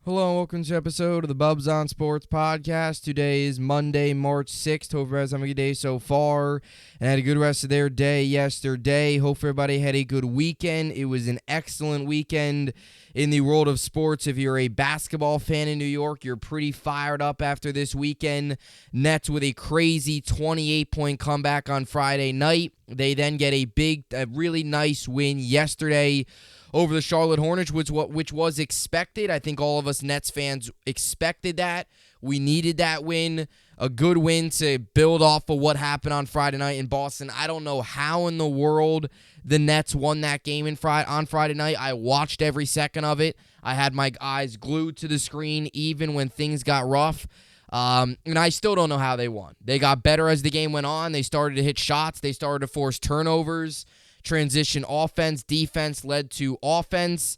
Hello and welcome to episode of the Bubbs on Sports podcast. Today is Monday, March 6th. Hope everybody's having a good day so far and had a good rest of their day yesterday. Hope everybody had a good weekend. It was an excellent weekend in the world of sports. If you're a basketball fan in New York, you're pretty fired up after this weekend. Nets with a crazy 28-point comeback on Friday night. They then get a really nice win yesterday over the Charlotte Hornets, which was expected. I think all of us Nets fans expected that. We needed that win, a good win to build off of what happened on Friday night in Boston. I don't know how in the world the Nets won that game on Friday night. I watched every second of it. I had my eyes glued to the screen even when things got rough. And I still don't know how they won. They got better as the game went on. They started to hit shots. They started to force turnovers. Transition offense, defense led to offense,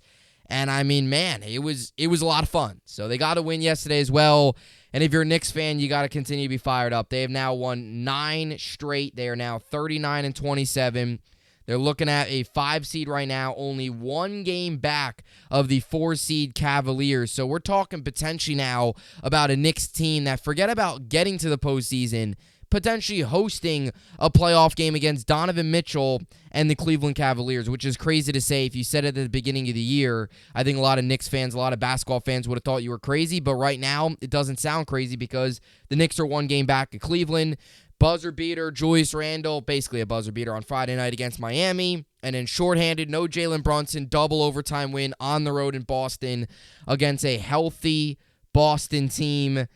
and I mean, man, it was a lot of fun. So they got a win yesterday as well, and if you're a Knicks fan, you got to continue to be fired up. They have now won 9 straight. They are now 39-27. They're looking at a 5 seed right now, only 1 game back of the 4 seed Cavaliers. So we're talking potentially now about a Knicks team that, forget about getting to the postseason, potentially hosting a playoff game against Donovan Mitchell and the Cleveland Cavaliers, which is crazy to say. If you said it at the beginning of the year, I think a lot of Knicks fans, a lot of basketball fans would have thought you were crazy, but right now it doesn't sound crazy because the Knicks are 1 game back at Cleveland. Buzzer beater, Julius Randle, basically a buzzer beater on Friday night against Miami, and then shorthanded, no Jalen Brunson, double overtime win on the road in Boston against a healthy Boston team.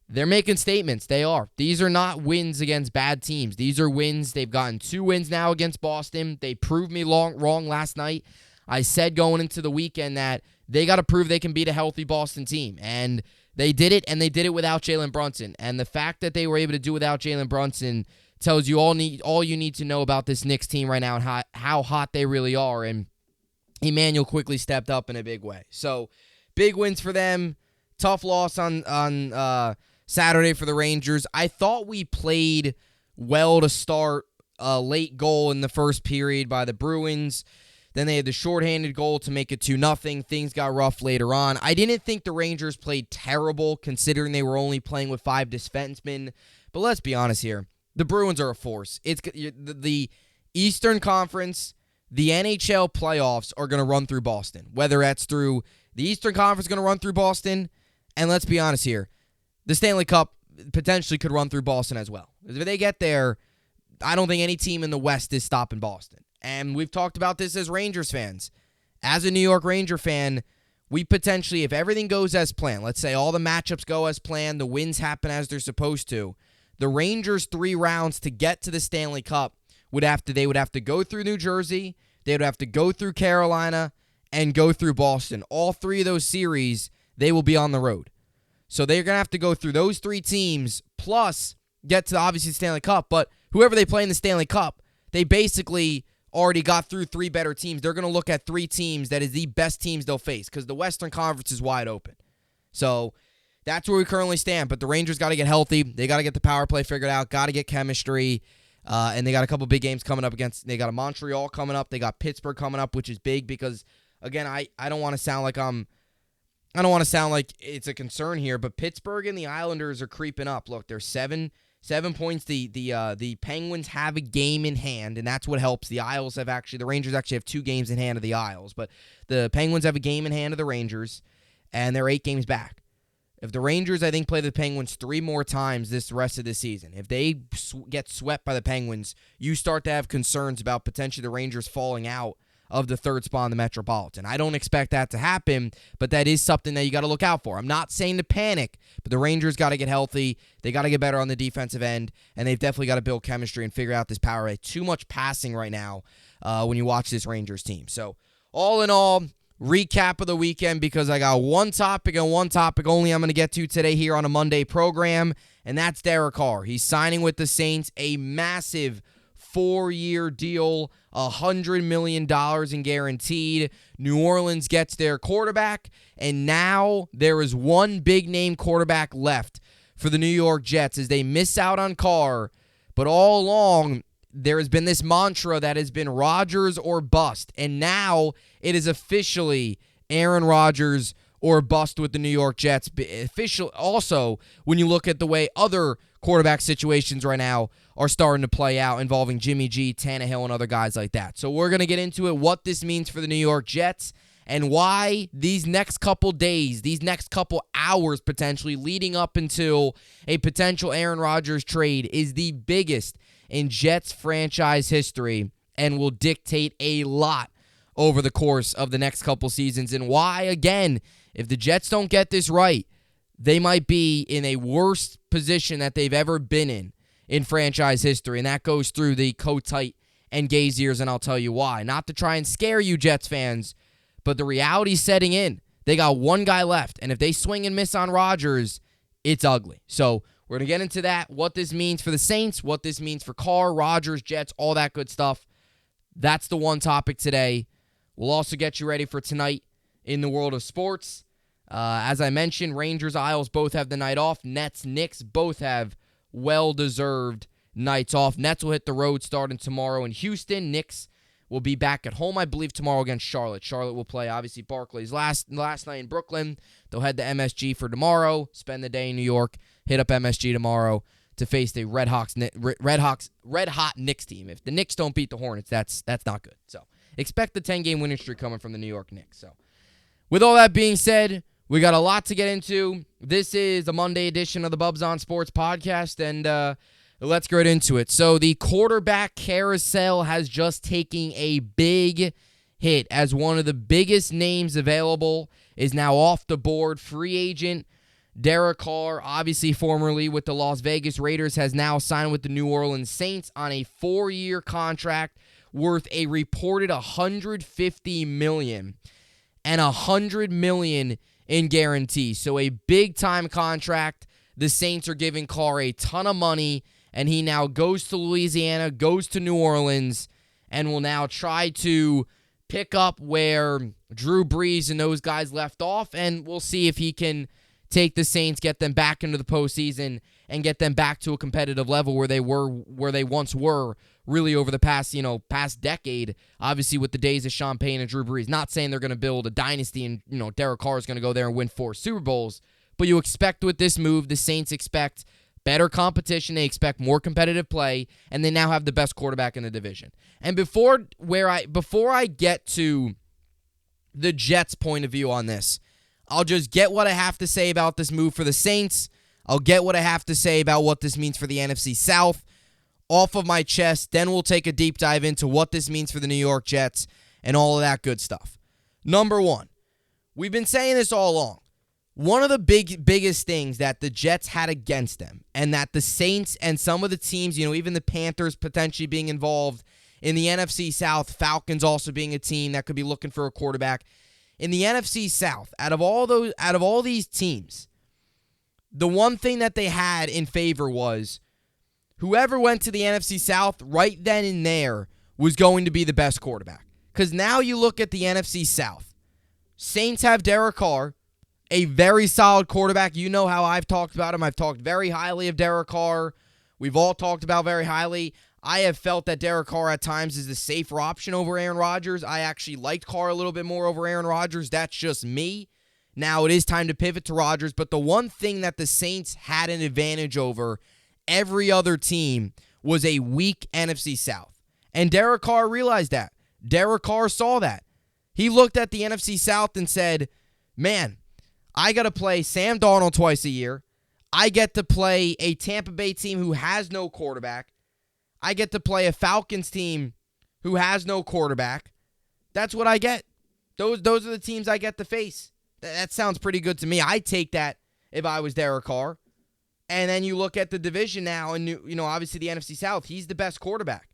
They're making statements. They are. These are not wins against bad teams. These are wins. They've gotten 2 wins now against Boston. They proved me wrong last night. I said going into the weekend that they got to prove they can beat a healthy Boston team. And they did it, and they did it without Jalen Brunson. And the fact that they were able to do without Jalen Brunson tells you all you need to know about this Knicks team right now and how hot they really are. And Emmanuel quickly stepped up in a big way. So big wins for them. Tough loss on Saturday for the Rangers. I thought we played well to start. A late goal in the first period by the Bruins. Then they had the shorthanded goal to make it 2-0. Things got rough later on. I didn't think the Rangers played terrible considering they were only playing with 5 defensemen. But let's be honest here. The Bruins are a force. It's the Eastern Conference, the NHL playoffs are going to run through Boston. Whether that's through the Eastern Conference going to run through Boston, and let's be honest here. The Stanley Cup potentially could run through Boston as well. If they get there, I don't think any team in the West is stopping Boston. And we've talked about this as Rangers fans. As a New York Ranger fan, we potentially, if everything goes as planned, let's say all the matchups go as planned, the wins happen as they're supposed to, the Rangers' 3 rounds to get to the Stanley Cup they would have to go through New Jersey, they would have to go through Carolina, and go through Boston. All 3 of those series, they will be on the road. So they're going to have to go through those 3 teams, plus get to, obviously, the Stanley Cup. But whoever they play in the Stanley Cup, they basically already got through 3 better teams. They're going to look at 3 teams that is the best teams they'll face because the Western Conference is wide open. So that's where we currently stand. But the Rangers got to get healthy. They got to get the power play figured out, got to get chemistry. And they got a couple big games coming up against, they got a Montreal coming up. They got Pittsburgh coming up, which is big because, again, I don't want to sound like I don't want to sound like it's a concern here, but Pittsburgh and the Islanders are creeping up. Look, they're 7 points. The Penguins have a game in hand, and that's what helps. The Rangers actually have 2 games in hand of the Isles, but the Penguins have a game in hand of the Rangers, and they're 8 games back. If the Rangers, I think, play the Penguins 3 more times this rest of the season, if they get swept by the Penguins, you start to have concerns about potentially the Rangers falling out of the 3rd spot in the Metropolitan. I don't expect that to happen, but that is something that you got to look out for. I'm not saying to panic, but the Rangers got to get healthy. They got to get better on the defensive end, and they've definitely got to build chemistry and figure out this power play. Too much passing right now when you watch this Rangers team. So all in all, recap of the weekend because I got one topic and one topic only I'm going to get to today here on a Monday program, and that's Derek Carr. He's signing with the Saints, a massive 4-year deal, $100 million in guaranteed. New Orleans gets their quarterback, and now there is one big-name quarterback left for the New York Jets as they miss out on Carr. But all along, there has been this mantra that has been Rodgers or bust, and now it is officially Aaron Rodgers or bust with the New York Jets. Also, when you look at the way other quarterback situations right now are starting to play out involving Jimmy G, Tannehill, and other guys like that. So we're going to get into it, what this means for the New York Jets, and why these next couple days, these next couple hours potentially leading up until a potential Aaron Rodgers trade is the biggest in Jets franchise history and will dictate a lot over the course of the next couple seasons, and why, again, if the Jets don't get this right, they might be in a worse position that they've ever been in franchise history, and that goes through the Kotite and Gaze years, and I'll tell you why. Not to try and scare you, Jets fans, but the reality's setting in. They got one guy left, and if they swing and miss on Rodgers, it's ugly. So we're going to get into that, what this means for the Saints, what this means for Carr, Rodgers, Jets, all that good stuff. That's the one topic today. We'll also get you ready for tonight in the world of sports. As I mentioned, Rangers, Isles both have the night off. Nets, Knicks both have well-deserved nights off. Nets will hit the road starting tomorrow in Houston. Knicks will be back at home, I believe, tomorrow against Charlotte. Charlotte will play, obviously, Barclays last night in Brooklyn. They'll head to MSG for tomorrow, spend the day in New York, hit up MSG tomorrow to face the red hot Knicks team. If the Knicks don't beat the Hornets, that's not good. So expect the 10-game winning streak coming from the New York Knicks. So with all that being said, we got a lot to get into. This is the Monday edition of the Bubbs on Sports podcast, and let's get into it. So the quarterback carousel has just taken a big hit as one of the biggest names available is now off the board. Free agent Derek Carr, obviously formerly with the Las Vegas Raiders, has now signed with the New Orleans Saints on a 4-year contract worth a reported $150 million and $100 million in guarantees. So a big-time contract. The Saints are giving Carr a ton of money, and he now goes to Louisiana, goes to New Orleans, and will now try to pick up where Drew Brees and those guys left off, and we'll see if he can take the Saints, get them back into the postseason, and get them back to a competitive level where they once were, really over the past decade, obviously with the days of Sean Payton and Drew Brees. Not saying they're going to build a dynasty and, Derek Carr is going to go there and win 4 Super Bowls, but you expect with this move, the Saints expect better competition, they expect more competitive play, and they now have the best quarterback in the division. And before I get to the Jets' point of view on this, I'll just get what I have to say about this move for the Saints. I'll get what I have to say about what this means for the NFC South off of my chest. Then we'll take a deep dive into what this means for the New York Jets and all of that good stuff. Number one, we've been saying this all along. One of the biggest things that the Jets had against them, and that the Saints and some of the teams, even the Panthers potentially being involved in the NFC South, Falcons also being a team that could be looking for a quarterback. In the NFC South, out of all these teams, the one thing that they had in favor was whoever went to the NFC South right then and there was going to be the best quarterback. Because now you look at the NFC South. Saints have Derek Carr, a very solid quarterback. You know how I've talked about him. I've talked very highly of Derek Carr. We've all talked about very highly. I have felt that Derek Carr at times is the safer option over Aaron Rodgers. I actually liked Carr a little bit more over Aaron Rodgers. That's just me. Now it is time to pivot to Rodgers, but the one thing that the Saints had an advantage over every other team was a weak NFC South. And Derek Carr realized that. Derek Carr saw that. He looked at the NFC South and said, man, I got to play Sam Darnold twice a year. I get to play a Tampa Bay team who has no quarterback. I get to play a Falcons team who has no quarterback. That's what I get. Those are the teams I get to face. That sounds pretty good to me. I'd take that if I was Derek Carr. And then you look at the division now, and obviously the NFC South, he's the best quarterback.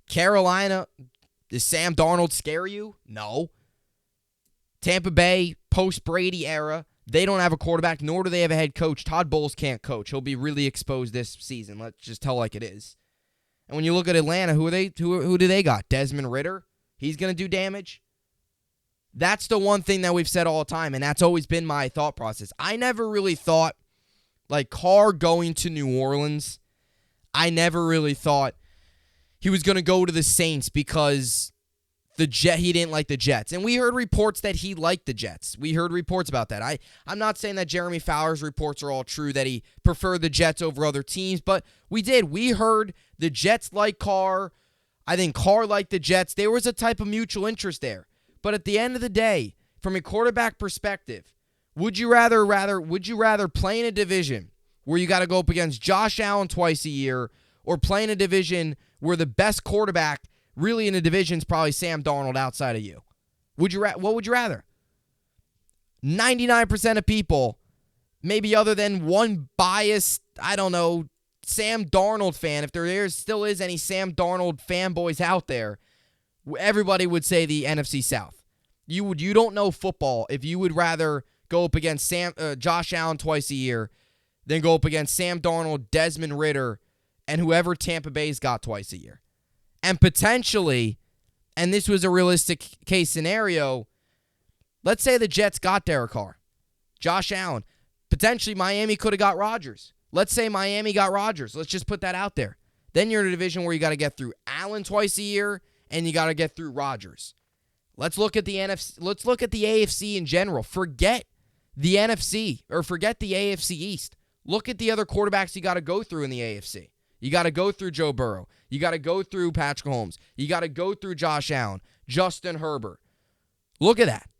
Carolina, does Sam Darnold scare you? No. Tampa Bay, post-Brady era, they don't have a quarterback, nor do they have a head coach. Todd Bowles can't coach. He'll be really exposed this season. Let's just tell like it is. And when you look at Atlanta, who do they got? Desmond Ridder? He's going to do damage? That's the one thing that we've said all the time, and that's always been my thought process. I never really thought, like Carr going to New Orleans, I never really thought he was going to go to the Saints because he didn't like the Jets. And we heard reports that he liked the Jets. We heard reports about that. I'm not saying that Jeremy Fowler's reports are all true, that he preferred the Jets over other teams, but we did. We heard the Jets like Carr. I think Carr liked the Jets. There was a type of mutual interest there. But at the end of the day, from a quarterback perspective, would you rather play in a division where you got to go up against Josh Allen twice a year, or play in a division where the best quarterback really in the division is probably Sam Darnold outside of you? What would you rather? 99% of people, maybe other than one biased, I don't know, Sam Darnold fan, if there still is any Sam Darnold fanboys out there, everybody would say the NFC South. You don't know football if you would rather go up against Josh Allen twice a year than go up against Sam Darnold, Desmond Ridder, and whoever Tampa Bay's got twice a year. And potentially, and this was a realistic case scenario, let's say the Jets got Derek Carr, Josh Allen. Potentially, Miami could have got Rodgers. Let's say Miami got Rodgers. Let's just put that out there. Then you're in a division where you got to get through Allen twice a year, and you got to get through Rodgers. Let's look at the NFC. Let's look at the AFC in general. Forget the NFC, or forget the AFC East. Look at the other quarterbacks you got to go through in the AFC. You got to go through Joe Burrow. You got to go through Patrick Mahomes. You got to go through Josh Allen, Justin Herbert. Look at that.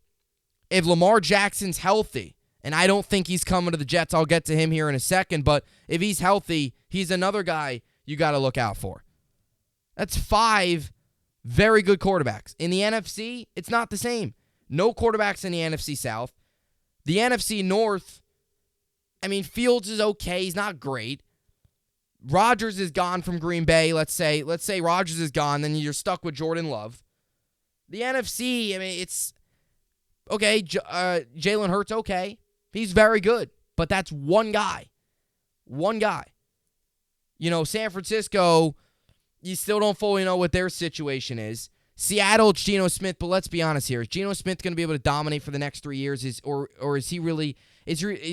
If Lamar Jackson's healthy, and I don't think he's coming to the Jets, I'll get to him here in a second, but if he's healthy, he's another guy you got to look out for. That's 5 very good quarterbacks. In the NFC, it's not the same. No quarterbacks in the NFC South. The NFC North, I mean, Fields is okay. He's not great. Rodgers is gone from Green Bay. Let's say Rodgers is gone, then you're stuck with Jordan Love. The NFC, I mean, it's okay. Jalen Hurts, okay. He's very good, but that's one guy. One guy. You know, San Francisco, you still don't fully know what their situation is. Seattle, it's Geno Smith, but let's be honest here. Is Geno Smith going to be able to dominate for the next 3 years? Or is he really...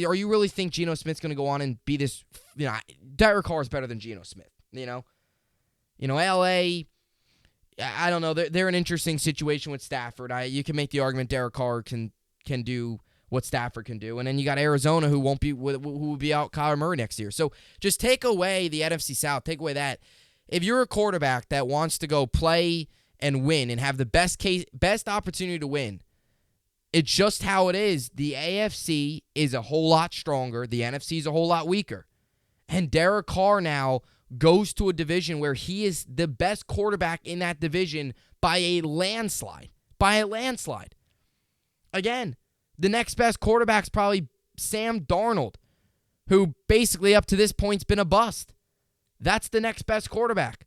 Are you really think Geno Smith's going to go on and be this... You know, Derek Carr is better than Geno Smith, you know? You know, L.A., I don't know. They're an interesting situation with Stafford. You can make the argument Derek Carr can do what Stafford can do. And then you got Arizona who will be out Kyler Murray next year. So just take away the NFC South. Take away that. If you're a quarterback that wants to go play and win and have the best opportunity to win, it's just how it is. The AFC is a whole lot stronger. The NFC is a whole lot weaker. And Derek Carr now goes to a division where he is the best quarterback in that division by a landslide. Again, the next best quarterback's probably Sam Darnold, who basically up to this point's been a bust. That's the next best quarterback.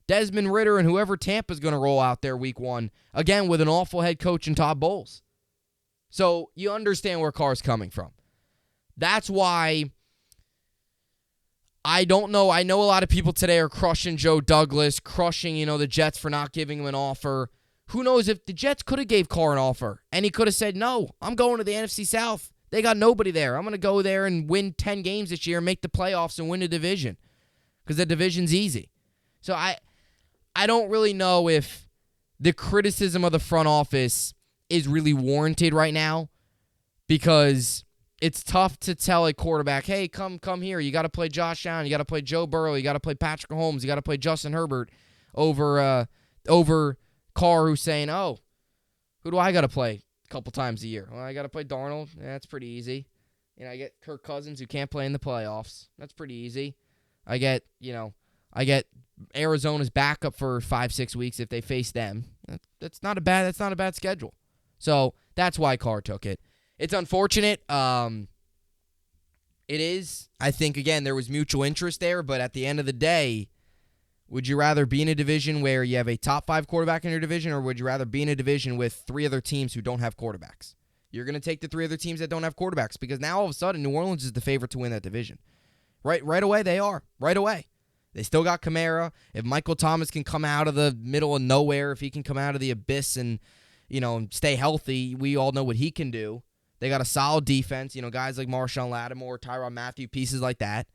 Desmond Ridder and whoever Tampa's going to roll out there week 1, again, with an awful head coach in Todd Bowles. So you understand where Carr's coming from. That's why I don't know. I know a lot of people today are crushing Joe Douglas, crushing, the Jets for not giving him an offer. Who knows if the Jets could have gave Carr an offer and he could have said, no, I'm going to the NFC South. They got nobody there. I'm going to go there and win 10 games this year, make the playoffs, and win the division because the division's easy. So I don't really know if the criticism of the front office is really warranted right now because it's tough to tell a quarterback, hey, come here. You got to play Josh Allen. You got to play Joe Burrow. You got to play Patrick Mahomes. You got to play Justin Herbert over Carr, who's saying, oh, who do I got to play a couple times a year? Well, I got to play Darnold. Yeah, that's pretty easy. I get Kirk Cousins, who can't play in the playoffs. That's pretty easy. I get Arizona's backup for 5-6 weeks if they face them. That's not a bad schedule. So that's why Carr took it. It's unfortunate. It is. I think, again, there was mutual interest there, but at the end of the day, would you rather be in a division where you have a top 5 quarterback in your division, or would you rather be in a division with 3 other teams who don't have quarterbacks? You're going to take the 3 other teams that don't have quarterbacks because now all of a sudden New Orleans is the favorite to win that division. Right away they are. Right away. They still got Kamara. If Michael Thomas can come out of the middle of nowhere, if he can come out of the abyss and stay healthy, we all know what he can do. They got a solid defense, guys like Marshawn Lattimore, Tyrann Mathieu, pieces like that.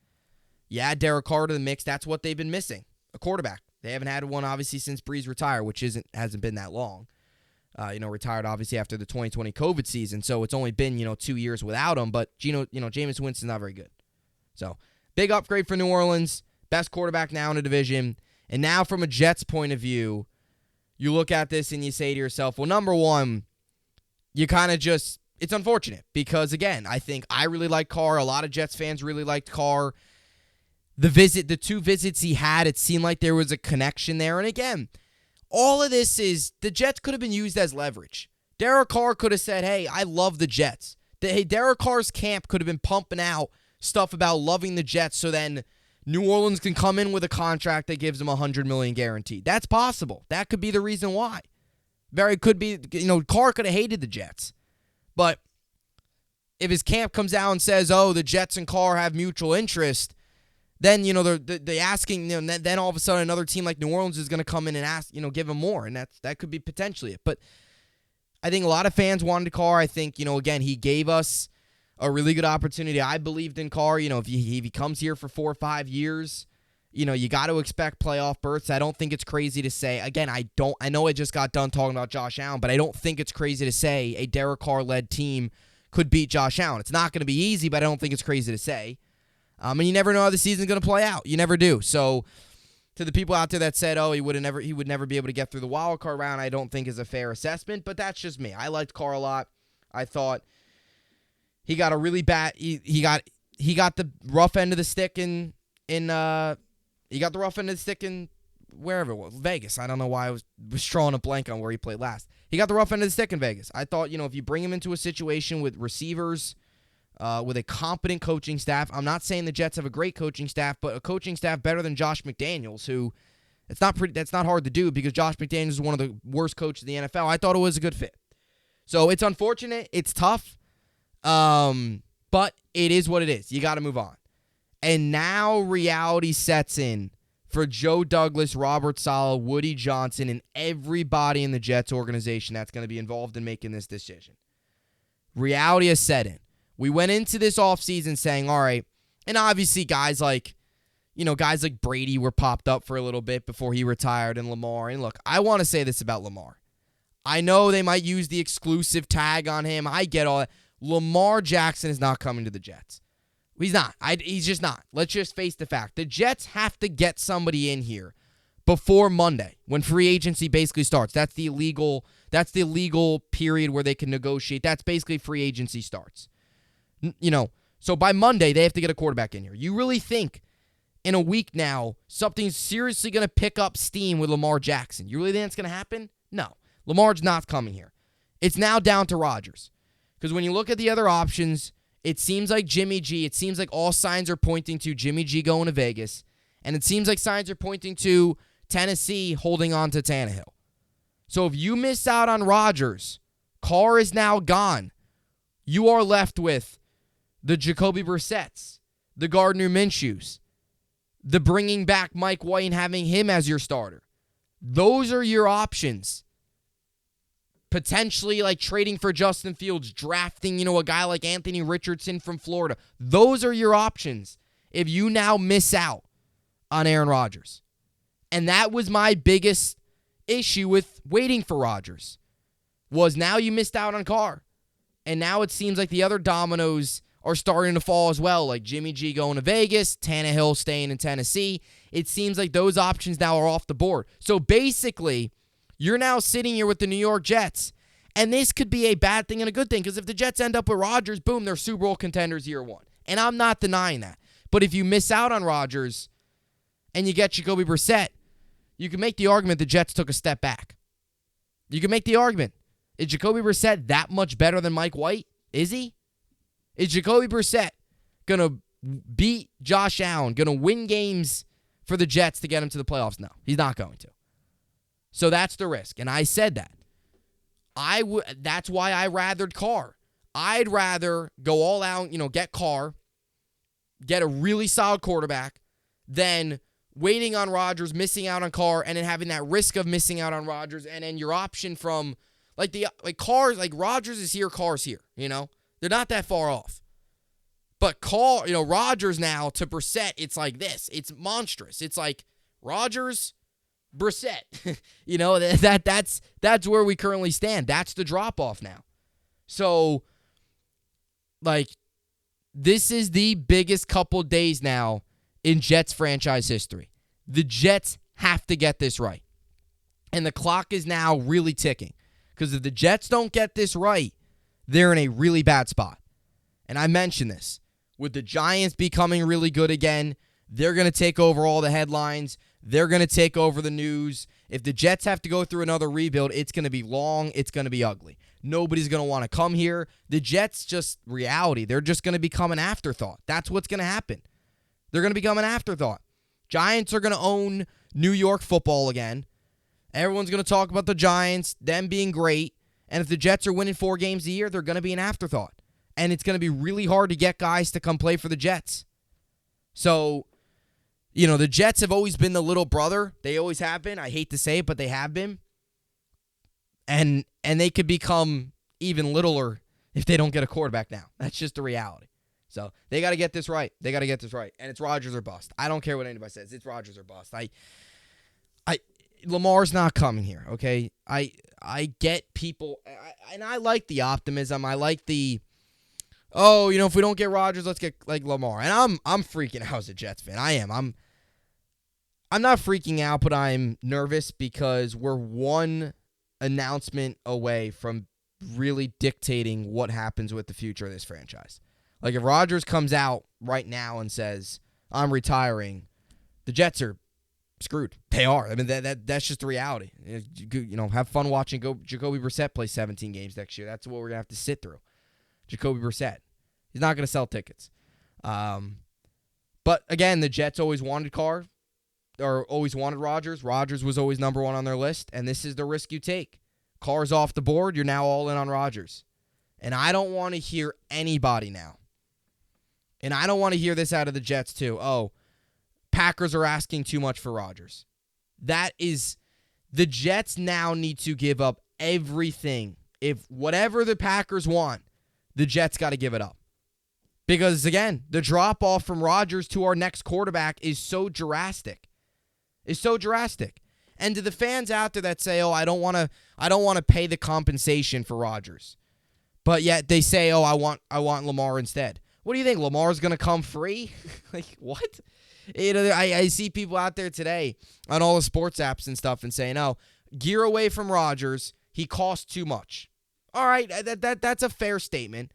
Yeah, Derek Carr to the mix. That's what they've been missing, a quarterback. They haven't had one, obviously, since Breeze retired, which hasn't been that long. Retired, obviously, after the 2020 COVID season, so it's only been, 2 years without him, but, Jameis Winston's not very good. So, big upgrade for New Orleans, best quarterback now in the division, and now from a Jets point of view, you look at this and you say to yourself, well, number one, you kind of just, it's unfortunate because, again, I think I really like Carr. A lot of Jets fans really liked Carr. The 2 visits he had, it seemed like there was a connection there. And again, all of this is, the Jets could have been used as leverage. Derek Carr could have said, hey, I love the Jets. Derek Carr's camp could have been pumping out stuff about loving the Jets so then New Orleans can come in with a contract that gives him $100 million guaranteed. That's possible. That could be the reason why. Could be, Carr could have hated the Jets. But if his camp comes out and says, oh, the Jets and Carr have mutual interest, then, they're asking, then all of a sudden another team like New Orleans is going to come in and ask, give him more. And that could be potentially it. But I think a lot of fans wanted Carr. I think, again, he gave us a really good opportunity. I believed in Carr. If he comes here for 4 or 5 years, you got to expect playoff berths. I don't think it's crazy to say, again, I know I just got done talking about Josh Allen, but I don't think it's crazy to say a Derek Carr-led team could beat Josh Allen. It's not going to be easy, but I don't think it's crazy to say. And you never know how the season's going to play out. You never do. So to the people out there that said, oh, he would never be able to get through the wild card round, I don't think is a fair assessment, but that's just me. I liked Carr a lot. I thought he got a really bad he got the rough end of the stick in wherever it was, Vegas. I don't know why I was drawing a blank on where he played last. He got the rough end of the stick in Vegas. I thought, if you bring him into a situation with receivers, with a competent coaching staff. I'm not saying the Jets have a great coaching staff, but a coaching staff better than Josh McDaniels, who that's not hard to do because Josh McDaniels is one of the worst coaches in the NFL. I thought it was a good fit. So it's unfortunate. It's tough. But it is what it is. You got to move on. And now reality sets in for Joe Douglas, Robert Saleh, Woody Johnson, and everybody in the Jets organization that's going to be involved in making this decision. Reality has set in. We went into this offseason saying, all right, and obviously guys like Brady were popped up for a little bit before he retired, and Lamar. And look, I want to say this about Lamar. I know they might use the exclusive tag on him. I get all that. Lamar Jackson is not coming to the Jets. He's not. He's just not. Let's just face the fact. The Jets have to get somebody in here before Monday when free agency basically starts. That's the legal period where they can negotiate. That's basically free agency starts. So by Monday, they have to get a quarterback in here. You really think in a week now, something's seriously going to pick up steam with Lamar Jackson? You really think that's going to happen? No. Lamar's not coming here. It's now down to Rodgers. Because when you look at the other options, it seems like Jimmy G, it seems like all signs are pointing to Jimmy G going to Vegas. And it seems like signs are pointing to Tennessee holding on to Tannehill. So if you miss out on Rodgers, Carr is now gone. You are left with the Jacoby Brissetts, the Gardner Minshews, the bringing back Mike White and having him as your starter. Those are your options. Potentially like trading for Justin Fields, drafting, a guy like Anthony Richardson from Florida. Those are your options if you now miss out on Aaron Rodgers. And that was my biggest issue with waiting for Rodgers, was now you missed out on Carr. And now it seems like the other dominoes are starting to fall as well, like Jimmy G going to Vegas, Tannehill staying in Tennessee. It seems like those options now are off the board. So basically, you're now sitting here with the New York Jets, and this could be a bad thing and a good thing, because if the Jets end up with Rodgers, boom, they're Super Bowl contenders year one. And I'm not denying that. But if you miss out on Rodgers and you get Jacoby Brissett, you can make the argument the Jets took a step back. You can make the argument. Is Jacoby Brissett that much better than Mike White? Is he? Is Jacoby Brissett going to beat Josh Allen, going to win games for the Jets to get him to the playoffs? No, he's not going to. So that's the risk. And I said that. That's why I rathered Carr. I'd rather go all out, get Carr, get a really solid quarterback, than waiting on Rodgers, missing out on Carr, and then having that risk of missing out on Rodgers, and then your option from Carr, Rodgers is here, Carr's here, They're not that far off. But Carr, Rodgers now to Brissett, it's like this. It's monstrous. It's like Rodgers, Brissett. That's where we currently stand. That's the drop-off now. So, this is the biggest couple days now in Jets franchise history. The Jets have to get this right. And the clock is now really ticking. Because if the Jets don't get this right, they're in a really bad spot. And I mentioned this. With the Giants becoming really good again, they're going to take over all the headlines. They're going to take over the news. If the Jets have to go through another rebuild, it's going to be long. It's going to be ugly. Nobody's going to want to come here. The Jets, just reality. They're just going to become an afterthought. That's what's going to happen. They're going to become an afterthought. Giants are going to own New York football again. Everyone's going to talk about the Giants, them being great. And if the Jets are winning 4 games a year, they're going to be an afterthought. And it's going to be really hard to get guys to come play for the Jets. So, the Jets have always been the little brother. They always have been. I hate to say it, but they have been. And they could become even littler if they don't get a quarterback now. That's just the reality. So they got to get this right. They got to get this right. And it's Rodgers or bust. I don't care what anybody says. It's Rodgers or bust. Lamar's not coming here, okay? I get people, and I like the optimism. I like the, if we don't get Rodgers, let's get Lamar. And I'm freaking out as a Jets fan. I am. I'm not freaking out, but I'm nervous because we're one announcement away from really dictating what happens with the future of this franchise. If Rodgers comes out right now and says, I'm retiring, the Jets are screwed. They are. I mean, that's just the reality. Have fun watching Jacoby Brissett play 17 games next year. That's what we're going to have to sit through. Jacoby Brissett. He's not going to sell tickets. But, again, the Jets always wanted Carr, or always wanted Rodgers. Rodgers was always number one on their list, and this is the risk you take. Carr's off the board. You're now all in on Rodgers. And I don't want to hear anybody now. And I don't want to hear this out of the Jets, too. Packers are asking too much for Rodgers. That is, the Jets now need to give up everything. If whatever the Packers want, the Jets got to give it up. Because, again, the drop-off from Rodgers to our next quarterback is so drastic. And to the fans out there that say, I don't want to pay the compensation for Rodgers. But yet they say, I want Lamar instead. What do you think? Lamar's going to come free? What? I see people out there today on all the sports apps and stuff and saying, gear away from Rodgers. He costs too much. All right, that's a fair statement.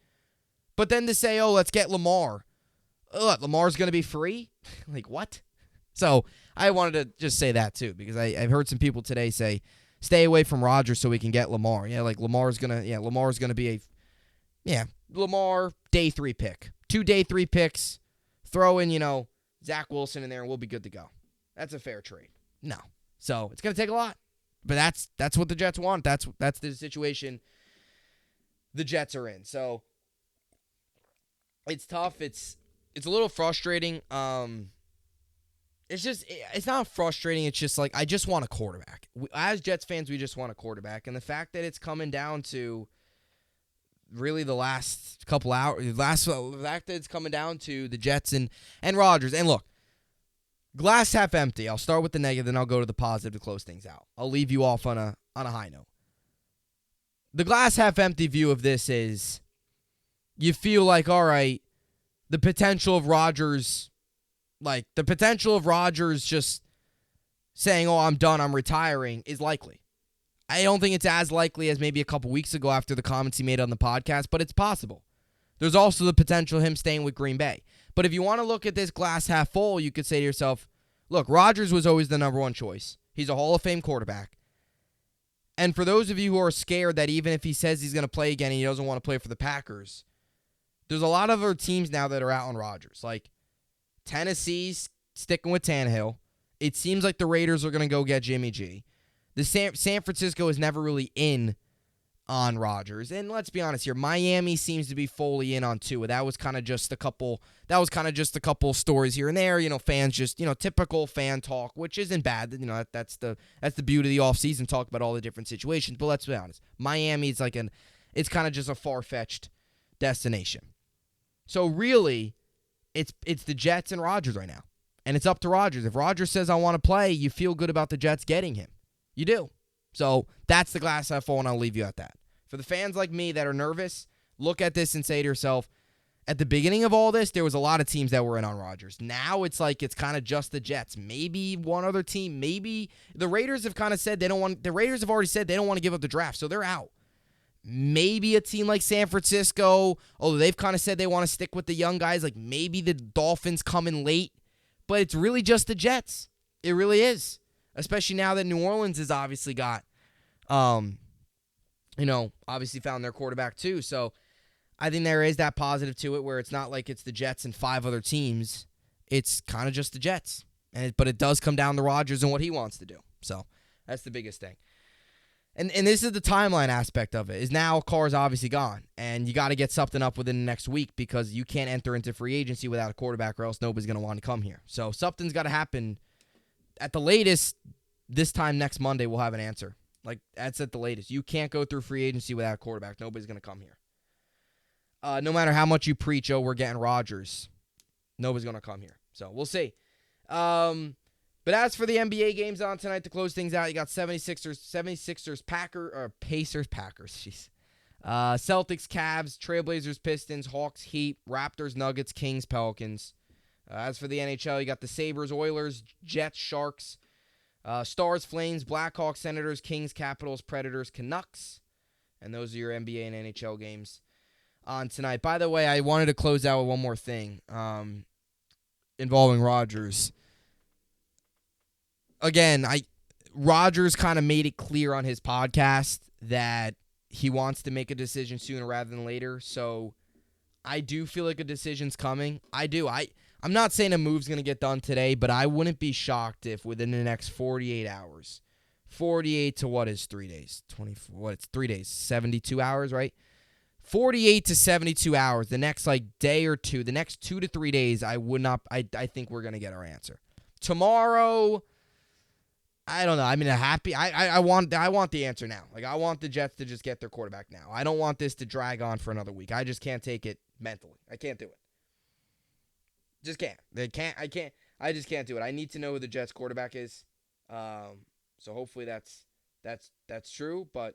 But then to say, let's get Lamar. Lamar's going to be free? What? So I wanted to just say that too, because I've heard some people today say, stay away from Rodgers so we can get Lamar. Yeah, Lamar's going to be Lamar day 3 pick. 2 day 3 picks. Throw in, Zach Wilson in there and we'll be good to go. That's a fair trade. No. So it's going to take a lot. But that's what the Jets want. That's the situation the Jets are in. So it's tough. It's a little frustrating. It's not frustrating. It's just I just want a quarterback. As Jets fans, we just want a quarterback. And the fact that it's coming down to really the last couple hours, the fact that it's coming down to the Jets and Rodgers. And look, glass half empty. I'll start with the negative, then I'll go to the positive to close things out. I'll leave you off on a high note. The glass half empty view of this is you feel all right, the potential of Rodgers just saying, I'm done, I'm retiring, is likely. I don't think it's as likely as maybe a couple weeks ago after the comments he made on the podcast, but it's possible. There's also the potential of him staying with Green Bay. But if you want to look at this glass half full, you could say to yourself, look, Rodgers was always the number one choice. He's a Hall of Fame quarterback. And for those of you who are scared that even if he says he's going to play again and he doesn't want to play for the Packers, there's a lot of other teams now that are out on Rodgers. Tennessee's sticking with Tannehill. It seems like the Raiders are going to go get Jimmy G. The San Francisco is never really in on Rodgers. And let's be honest here, Miami seems to be fully in on Tua. That was kind of just a couple stories here and there. Fans just, typical fan talk, which isn't bad. That's the beauty of the offseason, talk about all the different situations. But let's be honest, Miami is it's kind of just a far-fetched destination. So really, it's the Jets and Rodgers right now. And it's up to Rodgers. If Rodgers says, I want to play, you feel good about the Jets getting him. You do. So that's the glass half full, and I'll leave you at that. For the fans like me that are nervous, look at this and say to yourself, at the beginning of all this, there was a lot of teams that were in on Rodgers. Now it's like it's kind of just the Jets. Maybe one other team. Maybe the Raiders have kind of said they don't want. The Raiders have already said they don't want to give up the draft, so they're out. Maybe a team like San Francisco, although they've kind of said they want to stick with the young guys. Like maybe the Dolphins come in late, but it's really just the Jets. It really is, especially now that New Orleans has obviously got, obviously found their quarterback too. So. I think there is that positive to it where it's not like it's the Jets and 5 other teams. It's kind of just the Jets. But it does come down to Rodgers and what he wants to do. So that's the biggest thing. And this is the timeline aspect of it, is now Carr's obviously gone. And you got to get something up within the next week because you can't enter into free agency without a quarterback or else nobody's going to want to come here. So something's got to happen. At the latest, this time next Monday, we'll have an answer. Like, that's at the latest. You can't go through free agency without a quarterback. Nobody's going to come here. No matter how much you preach, we're getting Rodgers, nobody's going to come here. So we'll see. But as for the NBA games on tonight to close things out, you got 76ers, Pacers, jeez. Celtics, Cavs, Trailblazers, Pistons, Hawks, Heat, Raptors, Nuggets, Kings, Pelicans. As for the NHL, you got the Sabres, Oilers, Jets, Sharks, Stars, Flames, Blackhawks, Senators, Kings, Capitals, Predators, Canucks. And those are your NBA and NHL games on tonight. By the way, I wanted to close out with one more thing involving Rodgers. Again, Rodgers kind of made it clear on his podcast that he wants to make a decision sooner rather than later. So I do feel like a decision's coming. I do. I'm not saying a move's going to get done today, but I wouldn't be shocked if within the next 48 hours, 48 to what is 3 days? 24. It's 3 days? 72 hours, right? 48 to 72 hours, the next day or two, the next 2 to 3 days, I think we're going to get our answer. Tomorrow, I don't know. I mean, I want the answer now. Like, I want the Jets to just get their quarterback now. I don't want this to drag on for another week. I just can't take it mentally. I can't do it. Just can't. I just can't do it. I need to know who the Jets quarterback is. So hopefully that's true, but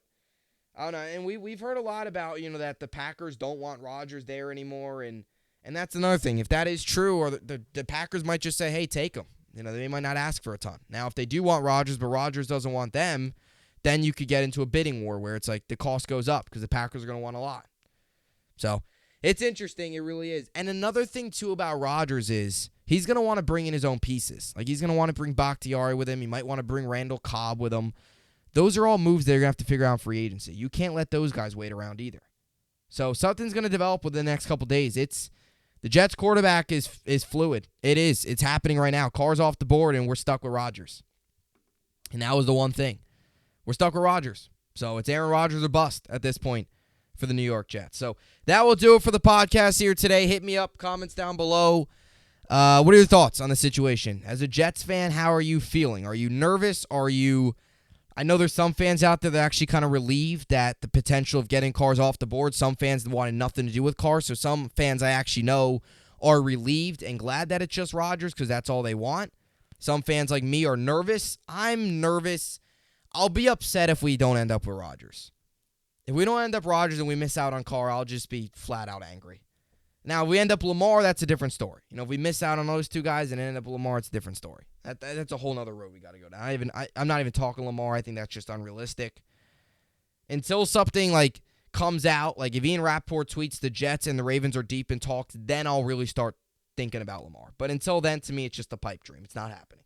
I don't know. And we've heard a lot about, that the Packers don't want Rodgers there anymore, and that's another thing. If that is true, or the Packers might just say, hey, take him. They might not ask for a ton. Now, if they do want Rodgers, but Rodgers doesn't want them, then you could get into a bidding war where it's like the cost goes up because the Packers are going to want a lot. So it's interesting. It really is. And another thing, too, about Rodgers is he's going to want to bring in his own pieces. Like, he's going to want to bring Bakhtiari with him. He might want to bring Randall Cobb with him. Those are all moves they're going to have to figure out in free agency. You can't let those guys wait around either. So something's going to develop within the next couple days. The Jets quarterback is fluid. It is. It's happening right now. Carr's off the board, and we're stuck with Rodgers. And that was the one thing. We're stuck with Rodgers. So it's Aaron Rodgers or bust at this point for the New York Jets. So that will do it for the podcast here today. Hit me up, comments down below. What are your thoughts on the situation? As a Jets fan, how are you feeling? Are you nervous? I know there's some fans out there that are actually kind of relieved at the potential of getting Carr off the board. Some fans wanted nothing to do with Carr. So some fans I actually know are relieved and glad that it's just Rodgers because that's all they want. Some fans like me are nervous. I'm nervous. I'll be upset if we don't end up with Rodgers. If we don't end up Rodgers and we miss out on Carr, I'll just be flat out angry. Now, if we end up Lamar, that's a different story. If we miss out on those two guys and end up Lamar, it's a different story. That's a whole nother road we got to go down. I'm not even talking Lamar. I think that's just unrealistic. Until something comes out, like if Ian Rappaport tweets the Jets and the Ravens are deep in talks, then I'll really start thinking about Lamar. But until then, to me, it's just a pipe dream. It's not happening.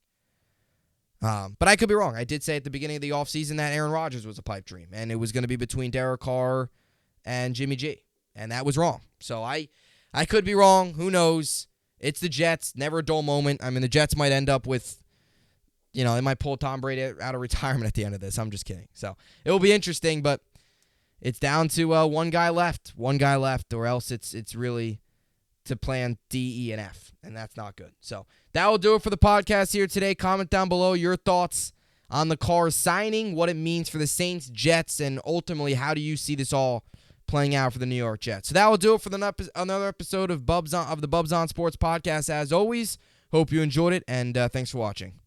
But I could be wrong. I did say at the beginning of the offseason that Aaron Rodgers was a pipe dream, and it was going to be between Derek Carr and Jimmy G, and that was wrong. So I could be wrong. Who knows? It's the Jets. Never a dull moment. I mean, the Jets might end up with, they might pull Tom Brady out of retirement at the end of this. I'm just kidding. So it will be interesting, but it's down to one guy left, or else it's really to plan D, E, and F, and that's not good. So that will do it for the podcast here today. Comment down below your thoughts on the Carr signing, what it means for the Saints, Jets, and ultimately how do you see this all playing out for the New York Jets. So that will do it for another episode of the Bubbs on Sports podcast. As always, Hope you enjoyed it, and thanks for watching.